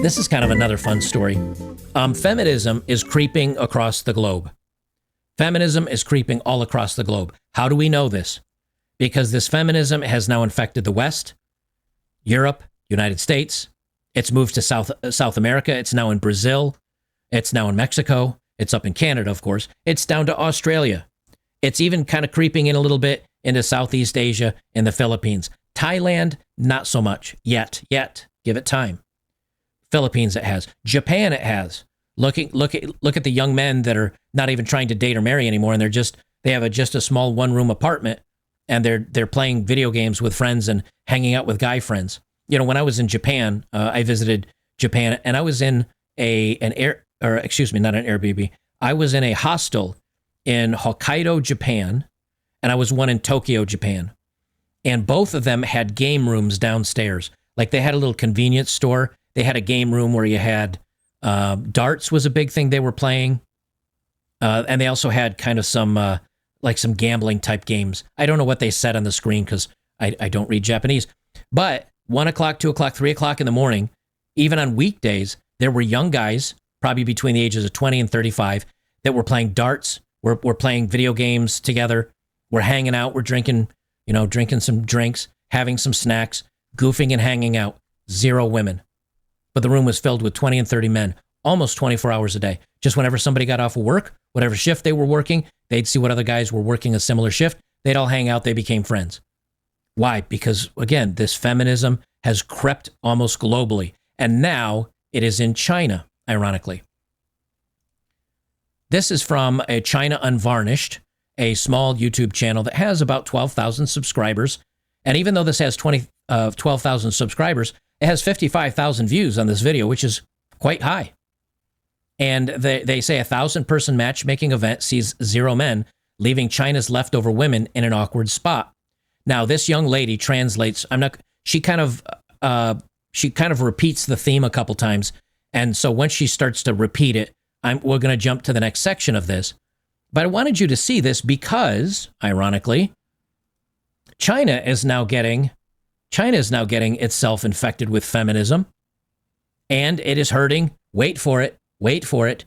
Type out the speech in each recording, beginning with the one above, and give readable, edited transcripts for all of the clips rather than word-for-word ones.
This is kind of another fun story. Feminism is creeping across the globe. Feminism is creeping all across the globe. How do we know this? Because this feminism has now infected the West, Europe, United States. It's moved to South America. It's now in Brazil. It's now in Mexico. It's up in Canada, of course. It's down to Australia. It's even kind of creeping in a little bit into Southeast Asia and the Philippines. Thailand, not so much yet. Give it time. Philippines, it has. Japan, it has. Look at the young men that are not even trying to date or marry anymore, and they have just a small one-room apartment, and they're playing video games with friends and hanging out with guy friends. You know, when I was in Japan, I visited Japan, and I was in not an Airbnb. I was in a hostel in Hokkaido, Japan, and I was one in Tokyo, Japan. And both of them had game rooms downstairs. Like they had a little convenience store. They had a game room where you had darts was a big thing they were playing. And they also had kind of some gambling type games. I don't know what they said on the screen because I don't read Japanese. But 1 o'clock, 2 o'clock, 3 o'clock in the morning, even on weekdays, there were young guys, probably between the ages of 20 and 35, that were playing darts. We're playing video games together. We're hanging out. We're drinking some drinks, having some snacks, goofing and hanging out. 0 women. But the room was filled with 20 and 30 men, almost 24 hours a day. Just whenever somebody got off of work, whatever shift they were working, they'd see what other guys were working a similar shift. They'd all hang out. They became friends. Why? Because, again, this feminism has crept almost globally. And now it is in China, ironically. This is from a China Unvarnished, a small YouTube channel that has about 12,000 subscribers. And even though this has 12,000 subscribers, it has 55,000 views on this video, which is quite high. And they say 1,000-person matchmaking event sees 0 men, leaving China's leftover women in an awkward spot. Now, this young lady translates. She kind of repeats the theme a couple times, and so once she starts to repeat it, we're going to jump to the next section of this. But I wanted you to see this because, ironically, China is now getting itself infected with feminism, and it is hurting, wait for it,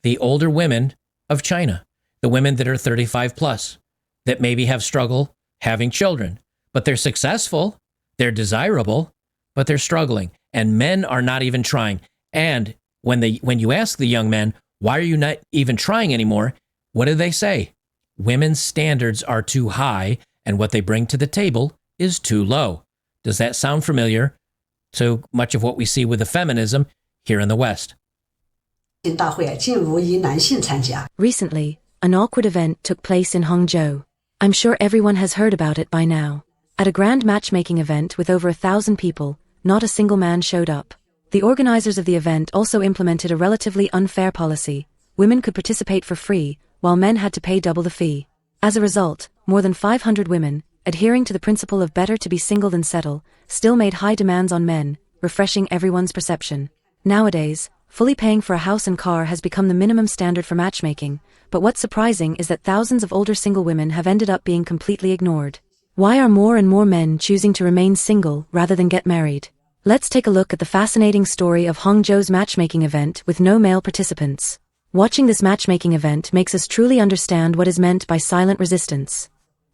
the older women of China, the women that are 35 plus, that maybe have struggle having children, but they're successful, they're desirable, but they're struggling, and men are not even trying. And when you ask the young men, why are you not even trying anymore? What do they say? Women's standards are too high, and what they bring to the table is too low. Does that sound familiar to much of what we see with the feminism here in the West? Recently, an awkward event took place in Hangzhou. I'm sure everyone has heard about it by now. At a grand matchmaking event with over 1,000 people, not a single man showed up. The organizers of the event also implemented a relatively unfair policy. Women could participate for free, while men had to pay double the fee. As a result, more than 500 women, adhering to the principle of better to be single than settle, still made high demands on men, refreshing everyone's perception. Nowadays, fully paying for a house and car has become the minimum standard for matchmaking, but what's surprising is that thousands of older single women have ended up being completely ignored. Why are more and more men choosing to remain single rather than get married? Let's take a look at the fascinating story of Hangzhou's matchmaking event with no male participants. Watching this matchmaking event makes us truly understand what is meant by silent resistance.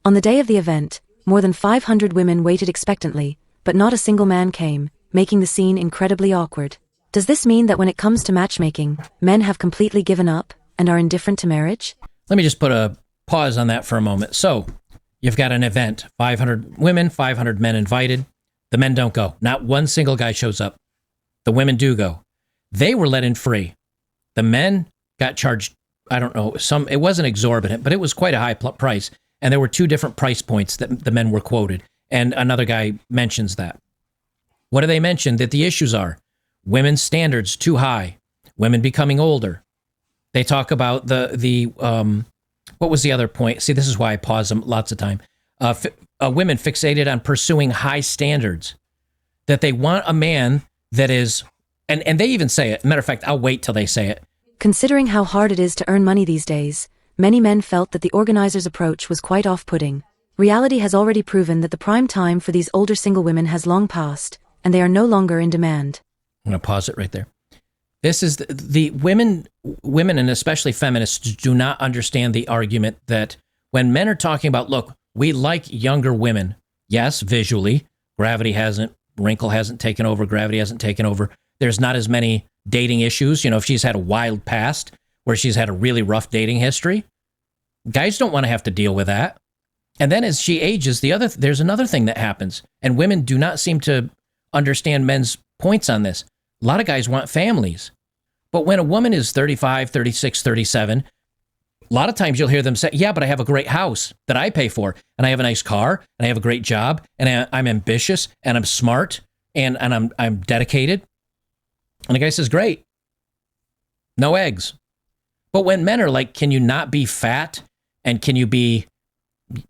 On the day of the event, more than 500 women waited expectantly, but not a single man came, making the scene incredibly awkward. Does this mean that when it comes to matchmaking, men have completely given up and are indifferent to marriage? Let me just put a pause on that for a moment. So, you've got an event, 500 women, 500 men invited. The men don't go. Not one single guy shows up. The women do go. They were let in free. The men got charged, I don't know, it wasn't exorbitant, but it was quite a high price. And there were 2 different price points that the men were quoted. And another guy mentions that. What do they mention that the issues are? Women's standards too high. Women becoming older. They talk about what was the other point? See, this is why I pause them lots of time. Women fixated on pursuing high standards. That they want a man that is, and they even say it. Matter of fact, I'll wait till they say it. Considering how hard it is to earn money these days, many men felt that the organizers' approach was quite off-putting. Reality has already proven that the prime time for these older single women has long passed, and they are no longer in demand. I'm going to pause it right there. This is the women, and especially feminists, do not understand the argument that when men are talking about, look, we like younger women. Yes, visually, wrinkle hasn't taken over, gravity hasn't taken over. There's not as many dating issues. You know, if she's had a wild past where she's had a really rough dating history, guys don't want to have to deal with that. And then as she ages, there's another thing that happens, and women do not seem to understand men's points on this. A lot of guys want families. But when a woman is 35, 36, 37, a lot of times you'll hear them say, yeah, but I have a great house that I pay for, and I have a nice car, and I have a great job, and I'm ambitious, and I'm smart, and I'm dedicated. And the guy says, great. No eggs. But when men are like, can you not be fat, and can you be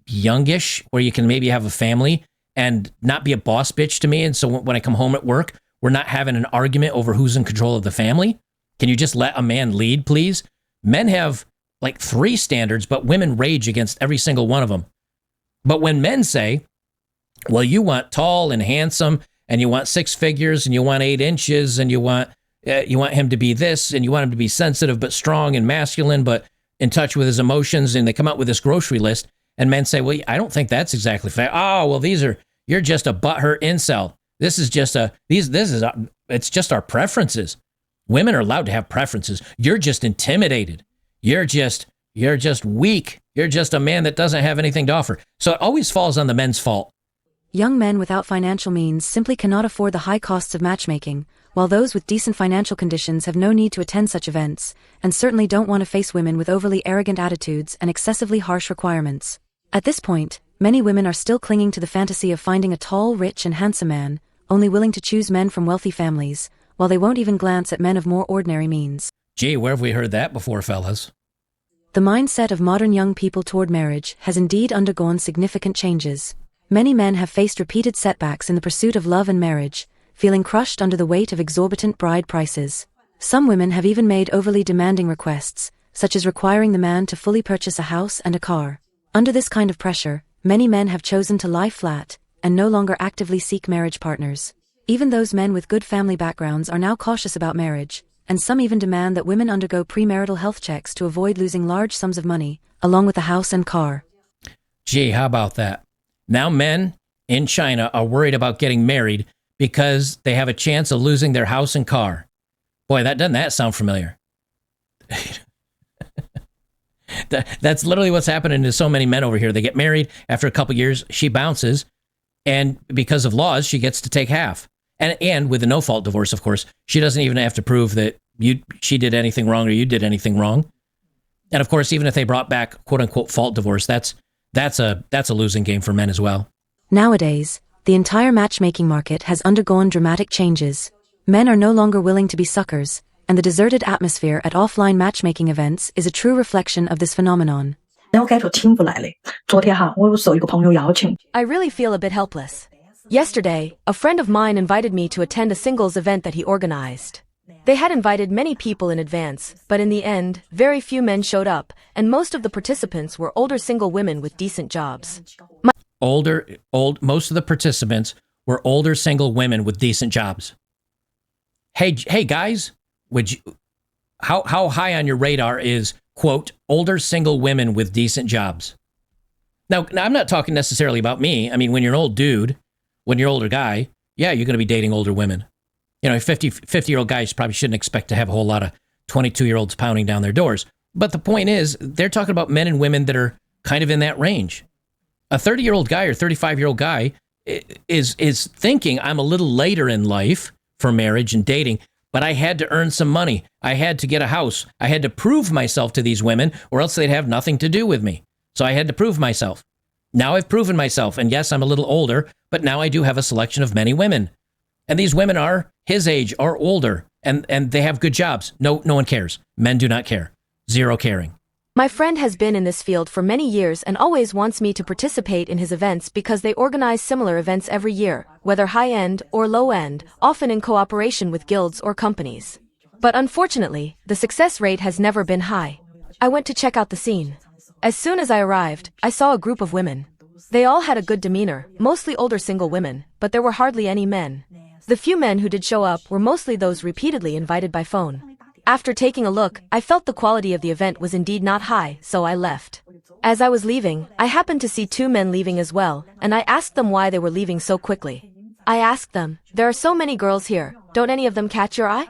youngish, where you can maybe have a family and not be a boss bitch to me, and so when I come home at work, we're not having an argument over who's in control of the family? Can you just let a man lead, please? Men have like 3 standards, but women rage against every single one of them. But when men say, well, you want tall and handsome, and you want 6 figures, and you want 8 inches, and you want him to be this, and you want him to be sensitive but strong and masculine, but in touch with his emotions, and they come out with this grocery list, and men say, well, I don't think that's exactly fair. Oh, well, you're just a butthurt incel. This is just it's just our preferences. Women are allowed to have preferences. You're just intimidated. You're just weak. You're just a man that doesn't have anything to offer. So it always falls on the men's fault. Young men without financial means simply cannot afford the high costs of matchmaking, while those with decent financial conditions have no need to attend such events, and certainly don't want to face women with overly arrogant attitudes and excessively harsh requirements. At this point, many women are still clinging to the fantasy of finding a tall, rich, and handsome man, only willing to choose men from wealthy families, while they won't even glance at men of more ordinary means. Gee, where have we heard that before, fellas? The mindset of modern young people toward marriage has indeed undergone significant changes. Many men have faced repeated setbacks in the pursuit of love and marriage, feeling crushed under the weight of exorbitant bride prices. Some women have even made overly demanding requests, such as requiring the man to fully purchase a house and a car. Under this kind of pressure, many men have chosen to lie flat and no longer actively seek marriage partners. Even those men with good family backgrounds are now cautious about marriage, and some even demand that women undergo premarital health checks to avoid losing large sums of money, along with the house and car. Gee, how about that? Now men in China are worried about getting married because they have a chance of losing their house and car. Boy, doesn't that sound familiar? That's literally what's happening to so many men over here. They get married, after a couple years, she bounces, and because of laws, she gets to take half. And with a no-fault divorce, of course, she doesn't even have to prove that she did anything wrong or you did anything wrong. And of course, even if they brought back quote-unquote fault divorce, that's a losing game for men as well. Nowadays, the entire matchmaking market has undergone dramatic changes. Men are no longer willing to be suckers, and the deserted atmosphere at offline matchmaking events is a true reflection of this phenomenon. I really feel a bit helpless. Yesterday, a friend of mine invited me to attend a singles event that he organized. They had invited many people in advance, but in the end, very few men showed up, and most of the participants were older single women with decent jobs. Most of the participants were older single women with decent jobs. Hey guys, how high on your radar is, quote, older single women with decent jobs? Now I'm not talking necessarily about me. I mean, when you're an old dude, when you're an older guy, yeah, you're going to be dating older women. You know, 50-year-old guys probably shouldn't expect to have a whole lot of 22-year-olds pounding down their doors. But the point is, they're talking about men and women that are kind of in that range. A 30-year-old guy or 35-year-old guy is thinking, I'm a little later in life for marriage and dating, but I had to earn some money. I had to get a house. I had to prove myself to these women, or else they'd have nothing to do with me. So I had to prove myself. Now I've proven myself, and yes, I'm a little older, but now I do have a selection of many women. And these women are his age or older, and they have good jobs. No one cares. Men do not care. Zero caring. My friend has been in this field for many years and always wants me to participate in his events because they organize similar events every year, whether high-end or low-end, often in cooperation with guilds or companies. But unfortunately, the success rate has never been high. I went to check out the scene. As soon as I arrived, I saw a group of women. They all had a good demeanor, mostly older single women, but there were hardly any men. The few men who did show up were mostly those repeatedly invited by phone. After taking a look, I felt the quality of the event was indeed not high, so I left. As I was leaving, I happened to see two men leaving as well, and I asked them why they were leaving so quickly. I asked them, "There are so many girls here, don't any of them catch your eye?"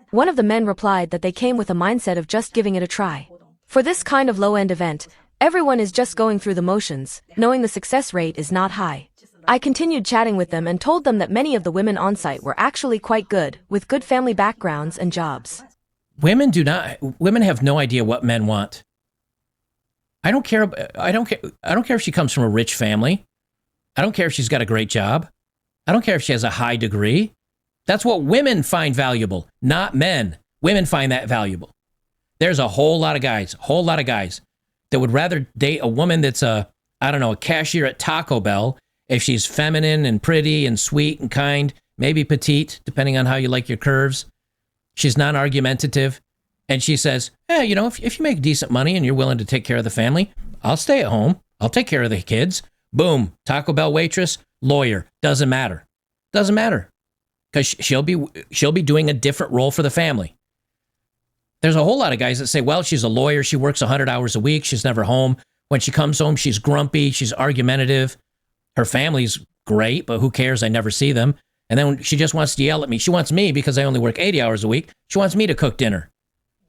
One of the men replied that they came with a mindset of just giving it a try. For this kind of low-end event, everyone is just going through the motions, knowing the success rate is not high. I continued chatting with them and told them that many of the women on site were actually quite good, with good family backgrounds and jobs. Women have no idea what men want. I don't care if she comes from a rich family. I don't care if she's got a great job. I don't care if she has a high degree. That's what women find valuable, not men. Women find that valuable. There's a whole lot of guys that would rather date a woman that's a cashier at Taco Bell if she's feminine and pretty and sweet and kind, maybe petite, depending on how you like your curves. She's non-argumentative. And she says, hey, if you make decent money and you're willing to take care of the family, I'll stay at home. I'll take care of the kids. Boom. Taco Bell waitress, lawyer. Doesn't matter. Doesn't matter. Because she'll be doing a different role for the family. There's a whole lot of guys that say, well, she's a lawyer. She works 100 hours a week. She's never home. When she comes home, she's grumpy. She's argumentative. Her family's great, but who cares? I never see them. And then she just wants to yell at me. She wants me, because I only work 80 hours a week. She wants me to cook dinner.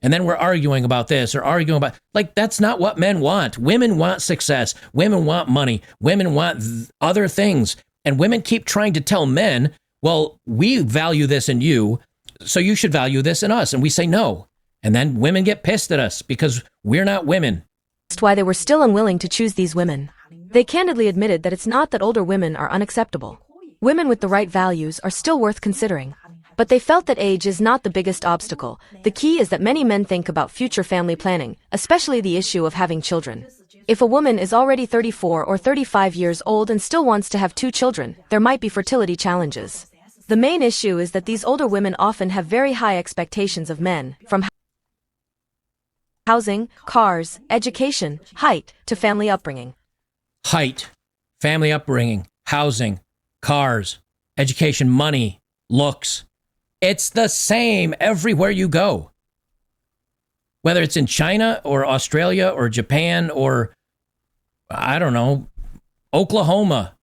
And then we're arguing about this or arguing about, that's not what men want. Women want success. Women want money. Women want other things. And women keep trying to tell men, well, we value this in you, so you should value this in us. And we say no. And then women get pissed at us because we're not women. That's why they were still unwilling to choose these women. They candidly admitted that it's not that older women are unacceptable. Women with the right values are still worth considering. But they felt that age is not the biggest obstacle. The key is that many men think about future family planning, especially the issue of having children. If a woman is already 34 or 35 years old and still wants to have 2 children, there might be fertility challenges. The main issue is that these older women often have very high expectations of men, from housing, cars, education, height, to family upbringing. Height, family upbringing, housing, cars, education, money, looks. It's the same everywhere you go. Whether it's in China or Australia or Japan or, I don't know, Oklahoma.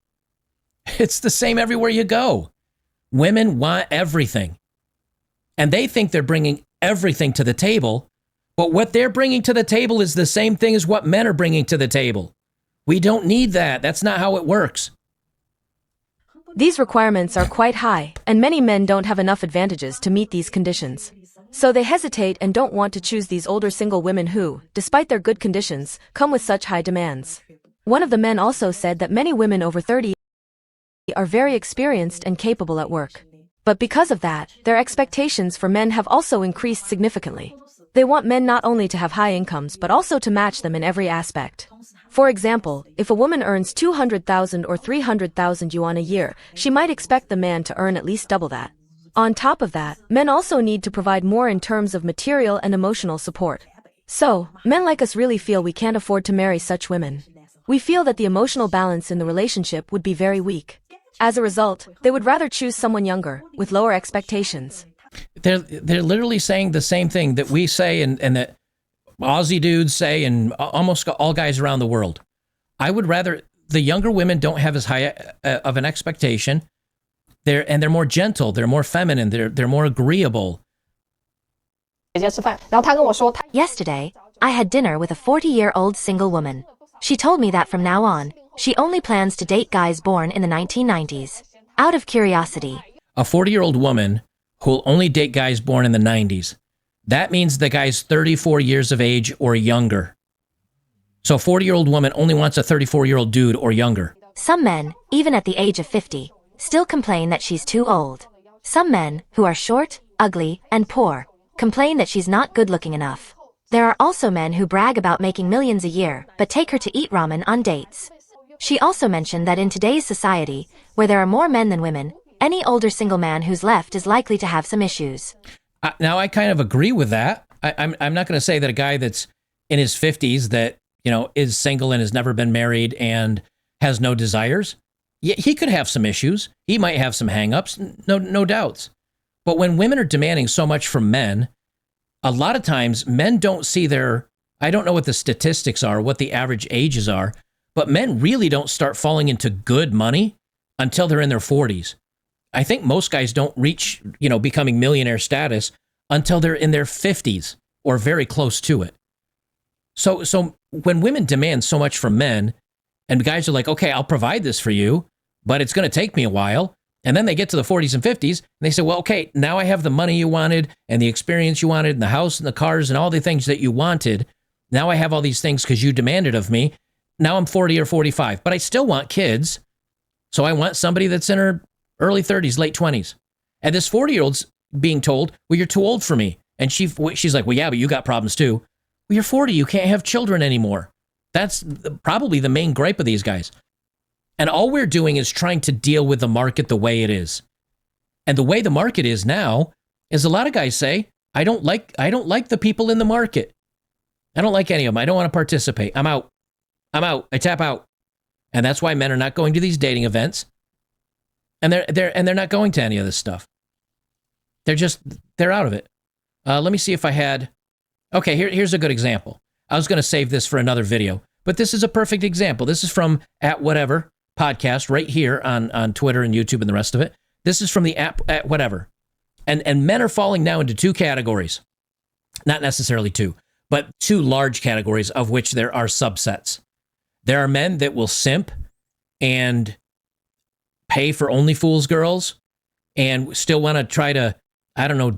It's the same everywhere you go. Women want everything. And they think they're bringing everything to the table. But what they're bringing to the table is the same thing as what men are bringing to the table. We don't need that. That's not how it works. These requirements are quite high, and many men don't have enough advantages to meet these conditions. So they hesitate and don't want to choose these older single women who, despite their good conditions, come with such high demands. One of the men also said that many women over 30 are very experienced and capable at work. But because of that, their expectations for men have also increased significantly. They want men not only to have high incomes but also to match them in every aspect. For example, if a woman earns 200,000 or 300,000 yuan a year, she might expect the man to earn at least double that. On top of that, men also need to provide more in terms of material and emotional support. So, men like us really feel we can't afford to marry such women. We feel that the emotional balance in the relationship would be very weak. As a result, they would rather choose someone younger, with lower expectations. They're literally saying the same thing that we say and that Aussie dudes say and almost all guys around the world. I would rather the younger women don't have as high of an expectation. They're more gentle, they're more feminine, they're more agreeable. Yesterday, I had dinner with a 40-year-old single woman. She told me that from now on, she only plans to date guys born in the 1990s. Out of curiosity. A 40-year-old woman who'll only date guys born in the 90s. That means the guy's 34 years of age or younger. So a 40-year-old woman only wants a 34-year-old dude or younger. Some men, even at the age of 50, still complain that she's too old. Some men, who are short, ugly, and poor, complain that she's not good-looking enough. There are also men who brag about making millions a year, but take her to eat ramen on dates. She also mentioned that in today's society, where there are more men than women, any older single man who's left is likely to have some issues. Now, I kind of agree with that. I'm not going to say that a guy that's in his 50s that, is single and has never been married and has no desires. Yeah, he could have some issues. He might have some hangups, no doubts. But when women are demanding so much from men, a lot of times men don't see their, I don't know what the statistics are, what the average ages are, but men really don't start falling into good money until they're in their 40s. I think most guys don't reach, becoming millionaire status until they're in their 50s or very close to it. So when women demand so much from men and guys are like, okay, I'll provide this for you, but it's going to take me a while. And then they get to the 40s and 50s and they say, well, okay, now I have the money you wanted and the experience you wanted and the house and the cars and all the things that you wanted. Now I have all these things because you demanded of me. Now I'm 40 or 45, but I still want kids. So I want somebody that's in her early 30s, late 20s. And this 40-year-old's being told, well, you're too old for me. And she's like, well, yeah, but you got problems too. Well, you're 40. You can't have children anymore. That's probably the main gripe of these guys. And all we're doing is trying to deal with the market the way it is. And the way the market is now is a lot of guys say, I don't like the people in the market. I don't like any of them. I don't want to participate. I'm out. I tap out. And that's why men are not going to these dating events. And they're not going to any of this stuff. They're out of it. Let me see if I had. Okay, here's a good example. I was going to save this for another video, but this is a perfect example. This is from @whatever podcast right here on Twitter and YouTube and the rest of it. This is from the @whatever. And men are falling now into two categories. Not necessarily two, but two large categories of which there are subsets. There are men that will simp and pay for OnlyFools girls and still want to try to,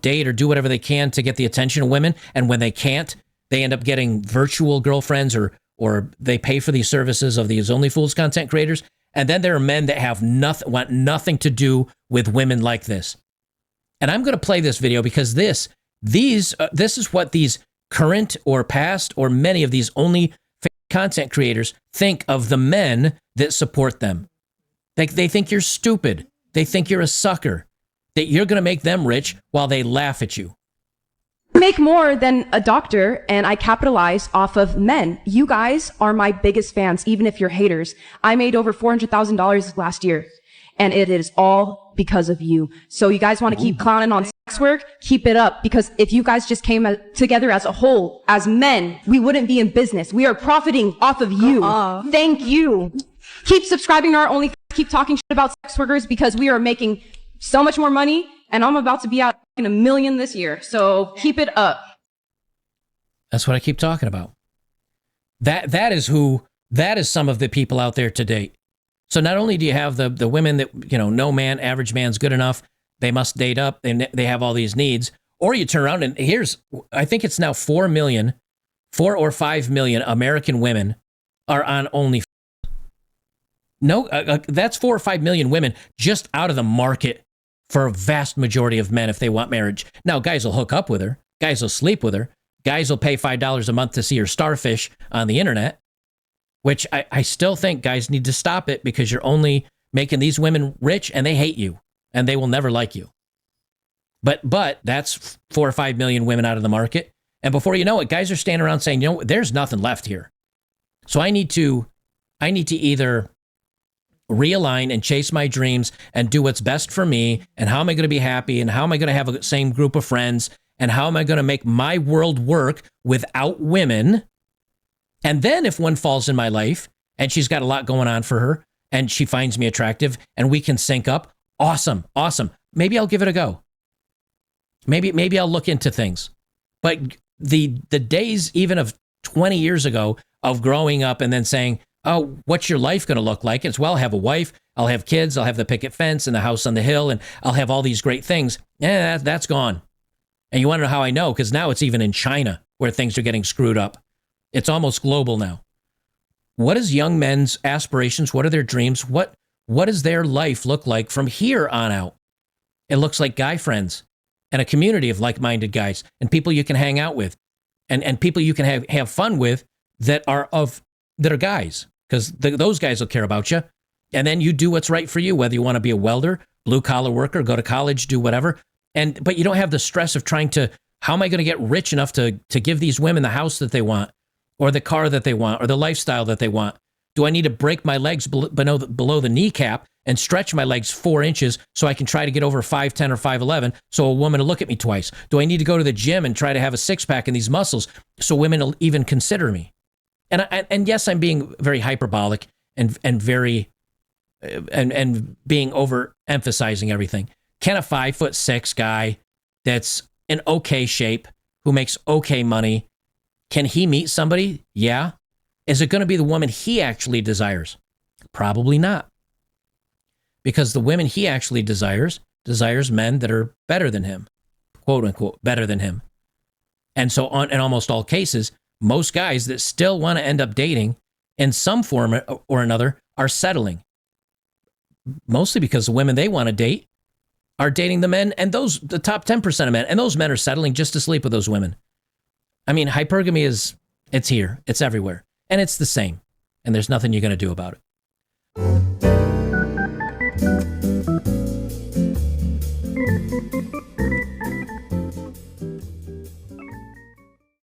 date or do whatever they can to get the attention of women. And when they can't, they end up getting virtual girlfriends or they pay for these services of these OnlyFools content creators. And then there are men that have want nothing to do with women like this. And I'm going to play this video because this is what these current or past or many of these only content creators think of the men that support them. They think you're stupid. They think you're a sucker, that you're going to make them rich while they laugh at you. Make more than a doctor, and I capitalize off of men. You guys are my biggest fans, even if you're haters. I made over $400,000 last year, and it is all because of you. So you guys want to keep clowning on sex work? Keep it up, because if you guys just came together as a whole, as men, we wouldn't be in business. We are profiting off of you. Thank you. Keep subscribing to our OnlyFans. Keep talking shit about sex workers, because we are making so much more money, and I'm about to be out in $1 million this year. So keep it up. That's what I keep talking about. That is some of the people out there to date. So not only do you have the women that, no man, average man's good enough, they must date up, and they have all these needs, or you turn around and I think it's now 4 or 5 million American women are on OnlyFans. No, that's 4 or 5 million women just out of the market for a vast majority of men if they want marriage. Now, guys will hook up with her. Guys will sleep with her. Guys will pay $5 a month to see her starfish on the internet, which I still think guys need to stop it, because you're only making these women rich and they hate you and they will never like you. But that's 4 or 5 million women out of the market. And before you know it, guys are standing around saying, there's nothing left here. So I need to either realign and chase my dreams and do what's best for me, and how am I going to be happy, and how am I going to have a same group of friends, and how am I going to make my world work without women. And then if one falls in my life and she's got a lot going on for her and she finds me attractive and we can sync up, awesome. Maybe I'll give it a go. Maybe I'll look into things. But the days even of 20 years ago of growing up and then saying, oh, what's your life going to look like? It's, well, I'll have a wife, I'll have kids, I'll have the picket fence and the house on the hill, and I'll have all these great things. That's gone. And you want to know how I know? Because now it's even in China where things are getting screwed up. It's almost global now. What is young men's aspirations? What are their dreams? What does their life look like from here on out? It looks like guy friends and a community of like-minded guys and people you can hang out with and people you can have fun with that are guys. Because those guys will care about you. And then you do what's right for you, whether you want to be a welder, blue-collar worker, go to college, do whatever. But you don't have the stress of trying to, how am I going to get rich enough to give these women the house that they want, or the car that they want, or the lifestyle that they want? Do I need to break my legs below the kneecap and stretch my legs 4 inches so I can try to get over 5'10 or 5'11 so a woman will look at me twice? Do I need to go to the gym and try to have a six-pack and these muscles so women will even consider me? And yes, I'm being very hyperbolic and very and being overemphasizing everything. Can a 5'6" guy that's in okay shape, who makes okay money, can he meet somebody? Yeah. Is it going to be the woman he actually desires? Probably not. Because the women he actually desires men that are better than him, quote unquote, better than him. And so in almost all cases, most guys that still want to end up dating in some form or another are settling. Mostly because the women they want to date are dating the men, and the top 10% of men, and those men are settling just to sleep with those women. I mean, hypergamy it's here, it's everywhere, and it's the same, and there's nothing you're going to do about it.